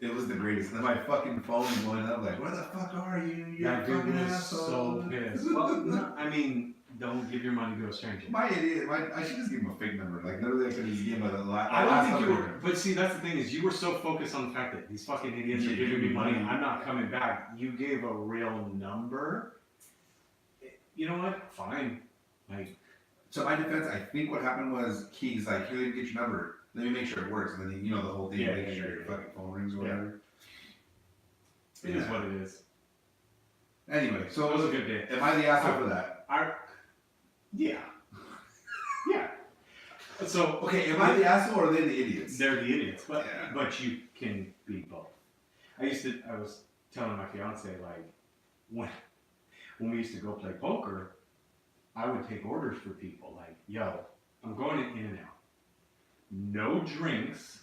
[SPEAKER 3] It was the greatest. And then my fucking phone was going up like, where the fuck are you? You're
[SPEAKER 2] that dude
[SPEAKER 3] fucking
[SPEAKER 2] was
[SPEAKER 3] asshole.
[SPEAKER 2] so pissed. Well, no, I mean, don't give your money to a stranger.
[SPEAKER 3] My idiot. I should just give him a fake number. Like, literally, I could just give him a last
[SPEAKER 2] I don't think you
[SPEAKER 3] number.
[SPEAKER 2] were. But see, that's the thing is, you were so focused on the fact that these fucking idiots are giving me money. I'm not coming back. You gave a real number. You know what? Fine. Like,
[SPEAKER 3] to my defense, I think what happened was he's like, here, let me get your number. Let me make sure it works. And then, you know, the whole thing, make sure your fucking phone rings or whatever.
[SPEAKER 2] It is what it is.
[SPEAKER 3] Anyway, so
[SPEAKER 2] it was a good day.
[SPEAKER 3] Am I the asshole for that?
[SPEAKER 2] Yeah. So
[SPEAKER 3] okay, am I the asshole or are they the idiots?
[SPEAKER 2] They're the idiots, but you can be both. I was telling my fiance, like, when we used to go play poker, I would take orders for people like, yo, I'm going to In-N-Out. No drinks,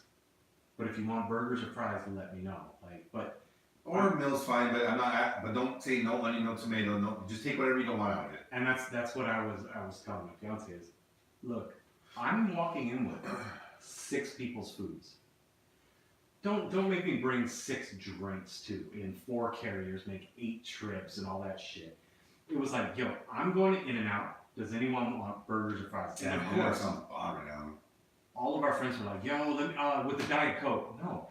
[SPEAKER 2] but if you want burgers or fries, let me know. Like,
[SPEAKER 3] or meal's fine, but I'm not. But don't say no onion, no tomato, no. Just take whatever you don't want out of it.
[SPEAKER 2] And that's what I was telling my fiance is, look, I'm walking in with 6 people's foods. Don't make me bring 6 drinks too in 4 carriers, make 8 trips and all that shit. It was like, yo, I'm going to In-N-Out. Does anyone want burgers or fries?
[SPEAKER 3] Yeah, of course. I'm bothering now.
[SPEAKER 2] All of our friends were like, yo, with the Diet Coke. No.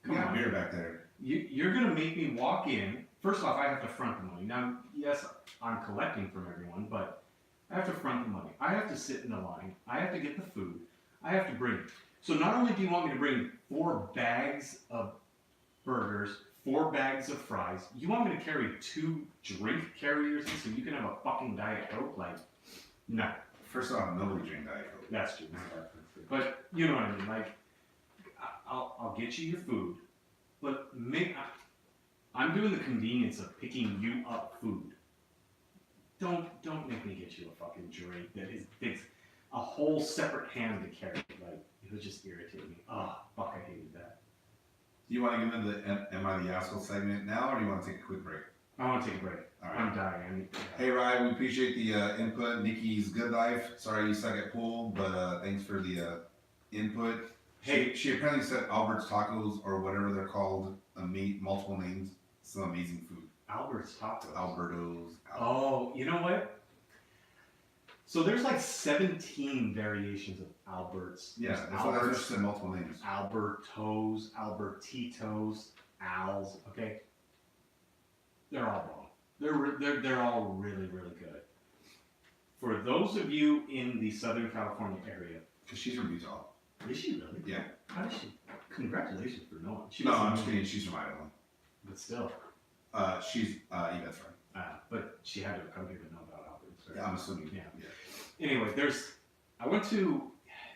[SPEAKER 2] Come on.
[SPEAKER 3] Beer back there.
[SPEAKER 2] You're going to make me walk in. First off, I have to front the money. Now, yes, I'm collecting from everyone, but I have to front the money. I have to sit in the line. I have to get the food. I have to bring. So not only do you want me to bring 4 bags of burgers, 4 bags of fries, you want me to carry 2 drink carriers so you can have a fucking Diet Coke? Like, no.
[SPEAKER 3] First off, nobody drink Diet Coke.
[SPEAKER 2] That's true. But you know what I mean. Like, I'll get you your food, but I'm doing the convenience of picking you up food. Don't make me get you a fucking drink that takes a whole separate hand to carry. Like, it would just irritate me. Oh, fuck, I hated that.
[SPEAKER 3] Do you want to get into the Am I the Asshole segment now, or do you want to take a quick break?
[SPEAKER 2] I want to take a break.
[SPEAKER 3] All right.
[SPEAKER 2] I'm dying.
[SPEAKER 3] Hey, Ryan, we appreciate the input. Nikki's good life. Sorry you suck at pool, but thanks for the input.
[SPEAKER 2] Hey,
[SPEAKER 3] she apparently said Albert's Tacos or whatever they're called, multiple names. Some amazing food.
[SPEAKER 2] Albert's Tacos.
[SPEAKER 3] Alberto's.
[SPEAKER 2] Oh, you know what? So there's like 17 variations of Albert's.
[SPEAKER 3] Yeah, that's what she said, multiple names.
[SPEAKER 2] Alberto's, Albertitos, Al's, okay? They're all wrong. They're all really, really good. For those of you in the Southern California area,
[SPEAKER 3] Because she's from Utah.
[SPEAKER 2] is she really?
[SPEAKER 3] Yeah.
[SPEAKER 2] How is she? Congratulations for knowing. She
[SPEAKER 3] No,
[SPEAKER 2] doesn't
[SPEAKER 3] I'm just
[SPEAKER 2] know,
[SPEAKER 3] kidding. She's from Idaho.
[SPEAKER 2] but still.
[SPEAKER 3] She's Yvette's friend.
[SPEAKER 2] But she had to have come here to know about Alberts. Right?
[SPEAKER 3] Yeah, I'm assuming.
[SPEAKER 2] Yeah. Anyway, I went to.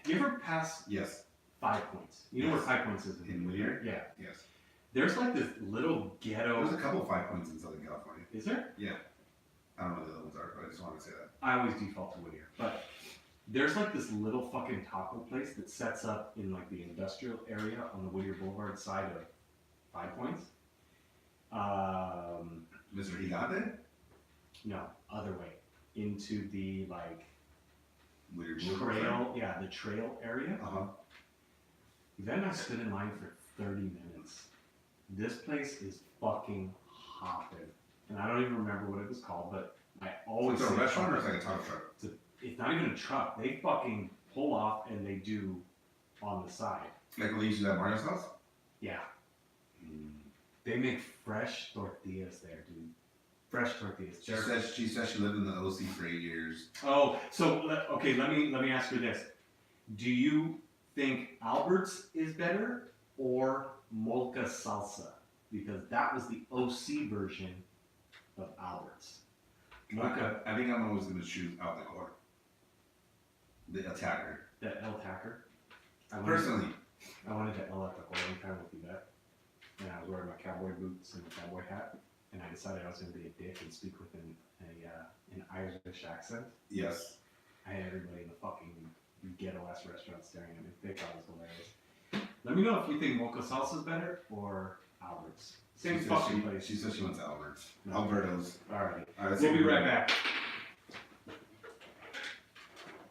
[SPEAKER 2] You ever pass
[SPEAKER 3] Yes.
[SPEAKER 2] 5 Points? You know where 5 Points is
[SPEAKER 3] In Whittier?
[SPEAKER 2] Yeah.
[SPEAKER 3] Yes.
[SPEAKER 2] There's like this little ghetto.
[SPEAKER 3] There's a couple 5 Points in Southern California.
[SPEAKER 2] Is there?
[SPEAKER 3] Yeah. I don't know what the other ones are, but I just wanted to say that.
[SPEAKER 2] I always default to Whittier, but there's like this little fucking taco place that sets up in like the industrial area on the Whittier Boulevard side of 5 Points.
[SPEAKER 3] Mr. Gigante?
[SPEAKER 2] No, other way into the like
[SPEAKER 3] Weird
[SPEAKER 2] trail. Yeah, the trail area.
[SPEAKER 3] Uh huh.
[SPEAKER 2] Then I stood in line for 30 minutes. This place is fucking hopping, and I don't even remember what it was called, but I always.
[SPEAKER 3] It's a
[SPEAKER 2] say
[SPEAKER 3] restaurant or it's like a taco truck?
[SPEAKER 2] It's not even a truck. They fucking pull off and they do on the side.
[SPEAKER 3] Like when they used to do that Mario's house?
[SPEAKER 2] Yeah. They make fresh tortillas there, dude. Fresh tortillas.
[SPEAKER 3] She said she lived in the OC for 8 years.
[SPEAKER 2] Oh, so okay. Let me ask you this: do you think Albert's is better or Molca Salsa? Because that was the OC version of Albert's. Molca,
[SPEAKER 3] I think I'm always going to choose Out the Court. The attacker.
[SPEAKER 2] the El Tacker.
[SPEAKER 3] Personally.
[SPEAKER 2] I wanted to El Tacker anytime with you that. And I was wearing my cowboy boots and a cowboy hat. And I decided I was going to be a dick and speak with an Irish accent.
[SPEAKER 3] Yes.
[SPEAKER 2] I had everybody in the fucking ghetto-ass restaurant staring at me. They thought it was hilarious. Let me know if you think Mocha Salsa is better or Albert's. Same fucking place.
[SPEAKER 3] She said she went to Albert's.
[SPEAKER 2] No.
[SPEAKER 3] Alberto's.
[SPEAKER 2] Alright.
[SPEAKER 3] All right,
[SPEAKER 2] We'll be right back.